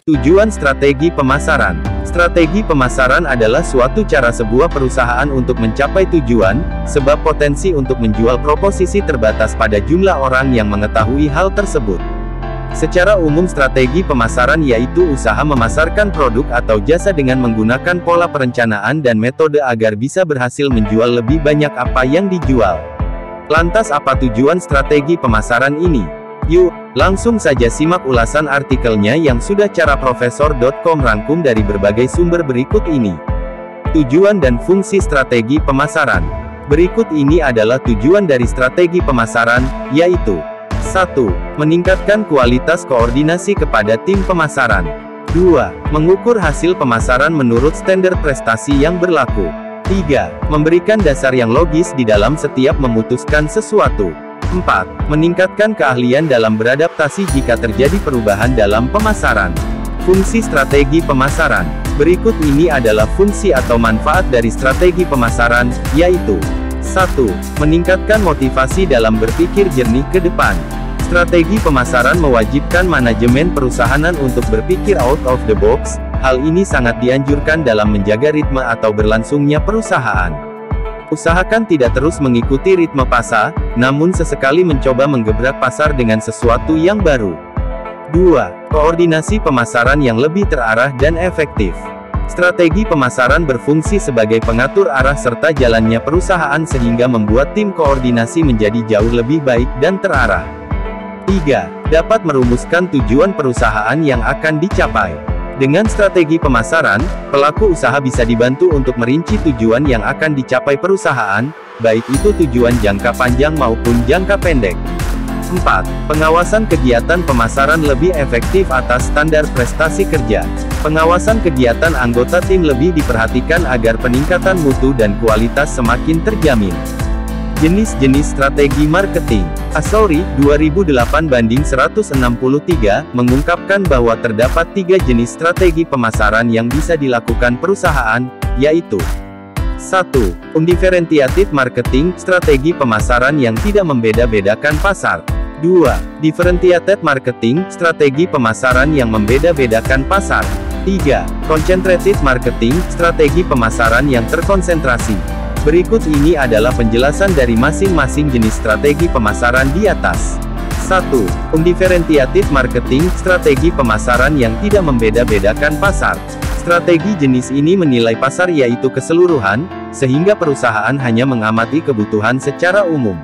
Tujuan strategi pemasaran. Strategi pemasaran adalah suatu cara sebuah perusahaan untuk mencapai tujuan, sebab potensi untuk menjual proposisi terbatas pada jumlah orang yang mengetahui hal tersebut. Secara umum strategi pemasaran yaitu usaha memasarkan produk atau jasa dengan menggunakan pola perencanaan dan metode agar bisa berhasil menjual lebih banyak apa yang dijual. Lantas apa tujuan strategi pemasaran ini? Yuk, langsung saja simak ulasan artikelnya yang sudah caraprofesor.com rangkum dari berbagai sumber berikut ini. Tujuan dan fungsi strategi pemasaran. Berikut ini adalah tujuan dari strategi pemasaran, yaitu 1. Meningkatkan kualitas koordinasi kepada tim pemasaran. 2. Mengukur hasil pemasaran menurut standar prestasi yang berlaku. 3. Memberikan dasar yang logis di dalam setiap memutuskan sesuatu. 4. Meningkatkan keahlian dalam beradaptasi jika terjadi perubahan dalam pemasaran. Fungsi strategi pemasaran. Berikut ini adalah fungsi atau manfaat dari strategi pemasaran, yaitu 1. Meningkatkan motivasi dalam berpikir jernih ke depan. Strategi pemasaran mewajibkan manajemen perusahaan untuk berpikir out of the box. Hal ini sangat dianjurkan dalam menjaga ritme atau berlangsungnya perusahaan. Usahakan tidak terus mengikuti ritme pasar, namun sesekali mencoba menggebrak pasar dengan sesuatu yang baru. 2. Koordinasi pemasaran yang lebih terarah dan efektif. Strategi pemasaran berfungsi sebagai pengatur arah serta jalannya perusahaan sehingga membuat tim koordinasi menjadi jauh lebih baik dan terarah. 3. Dapat merumuskan tujuan perusahaan yang akan dicapai. Dengan strategi pemasaran, pelaku usaha bisa dibantu untuk merinci tujuan yang akan dicapai perusahaan, baik itu tujuan jangka panjang maupun jangka pendek. 4. Pengawasan kegiatan pemasaran lebih efektif atas standar prestasi kerja. Pengawasan kegiatan anggota tim lebih diperhatikan agar peningkatan mutu dan kualitas semakin terjamin. Jenis-jenis strategi marketing. Asori, 2008/163, mengungkapkan bahwa terdapat 3 jenis strategi pemasaran yang bisa dilakukan perusahaan, yaitu 1. Undifferentiated marketing, strategi pemasaran yang tidak membeda-bedakan pasar. 2. Differentiated marketing, strategi pemasaran yang membeda-bedakan pasar. 3. Concentrated marketing, strategi pemasaran yang terkonsentrasi. Berikut ini adalah penjelasan dari masing-masing jenis strategi pemasaran di atas. 1. Undifferentiated marketing, strategi pemasaran yang tidak membeda-bedakan pasar. Strategi jenis ini menilai pasar yaitu keseluruhan, sehingga perusahaan hanya mengamati kebutuhan secara umum.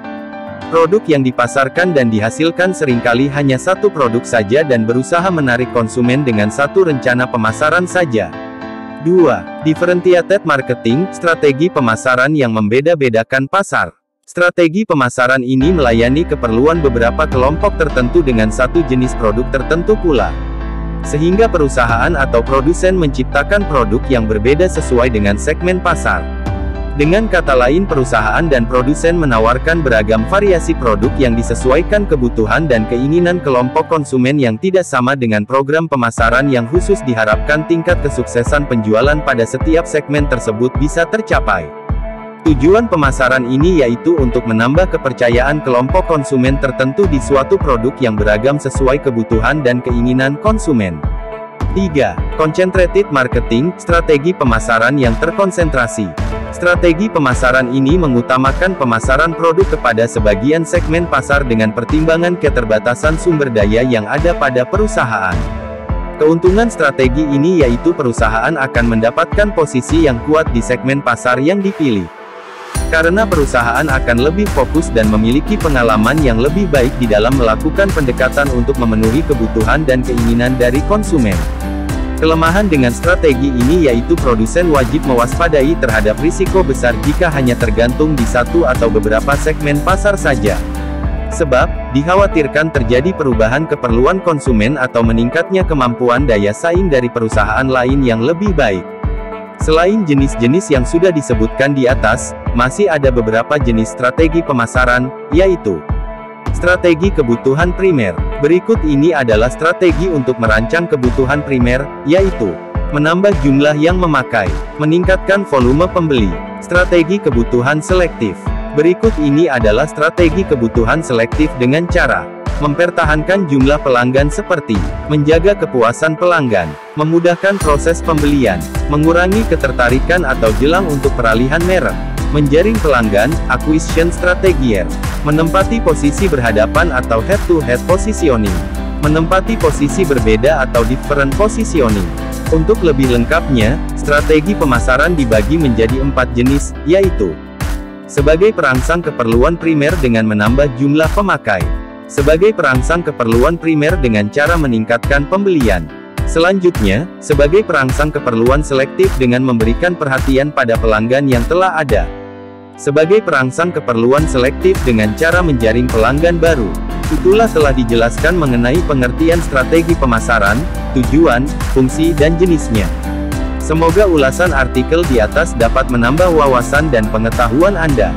Produk yang dipasarkan dan dihasilkan seringkali hanya satu produk saja dan berusaha menarik konsumen dengan satu rencana pemasaran saja. 2. Differentiated marketing, strategi pemasaran yang membeda-bedakan pasar. Strategi pemasaran ini melayani keperluan beberapa kelompok tertentu dengan satu jenis produk tertentu pula. Sehingga perusahaan atau produsen menciptakan produk yang berbeda sesuai dengan segmen pasar. Dengan kata lain perusahaan dan produsen menawarkan beragam variasi produk yang disesuaikan kebutuhan dan keinginan kelompok konsumen yang tidak sama dengan program pemasaran yang khusus diharapkan tingkat kesuksesan penjualan pada setiap segmen tersebut bisa tercapai. Tujuan pemasaran ini yaitu untuk menambah kepercayaan kelompok konsumen tertentu di suatu produk yang beragam sesuai kebutuhan dan keinginan konsumen. 3. Concentrated marketing, strategi pemasaran yang terkonsentrasi. Strategi pemasaran ini mengutamakan pemasaran produk kepada sebagian segmen pasar dengan pertimbangan keterbatasan sumber daya yang ada pada perusahaan. Keuntungan strategi ini yaitu perusahaan akan mendapatkan posisi yang kuat di segmen pasar yang dipilih. Karena perusahaan akan lebih fokus dan memiliki pengalaman yang lebih baik di dalam melakukan pendekatan untuk memenuhi kebutuhan dan keinginan dari konsumen. Kelemahan dengan strategi ini yaitu produsen wajib mewaspadai terhadap risiko besar jika hanya tergantung di satu atau beberapa segmen pasar saja. Sebab, dikhawatirkan terjadi perubahan keperluan konsumen atau meningkatnya kemampuan daya saing dari perusahaan lain yang lebih baik. Selain jenis-jenis yang sudah disebutkan di atas, masih ada beberapa jenis strategi pemasaran, yaitu strategi kebutuhan primer. Berikut ini adalah strategi untuk merancang kebutuhan primer, yaitu menambah jumlah yang memakai, meningkatkan volume pembeli. Strategi kebutuhan selektif. Berikut ini adalah strategi kebutuhan selektif dengan cara Mempertahankan jumlah pelanggan seperti menjaga kepuasan pelanggan, memudahkan proses pembelian, mengurangi ketertarikan atau jelang untuk peralihan merek, menjaring pelanggan, acquisition strategier, menempati posisi berhadapan atau head-to-head positioning, menempati posisi berbeda atau different positioning. Untuk lebih lengkapnya, strategi pemasaran dibagi menjadi 4 jenis, yaitu sebagai perangsang keperluan primer dengan menambah jumlah pemakai, sebagai perangsang keperluan primer dengan cara meningkatkan pembelian. Selanjutnya, sebagai perangsang keperluan selektif dengan memberikan perhatian pada pelanggan yang telah ada. Sebagai perangsang keperluan selektif dengan cara menjaring pelanggan baru. Itulah telah dijelaskan mengenai pengertian strategi pemasaran, tujuan, fungsi dan jenisnya. Semoga ulasan artikel di atas dapat menambah wawasan dan pengetahuan Anda.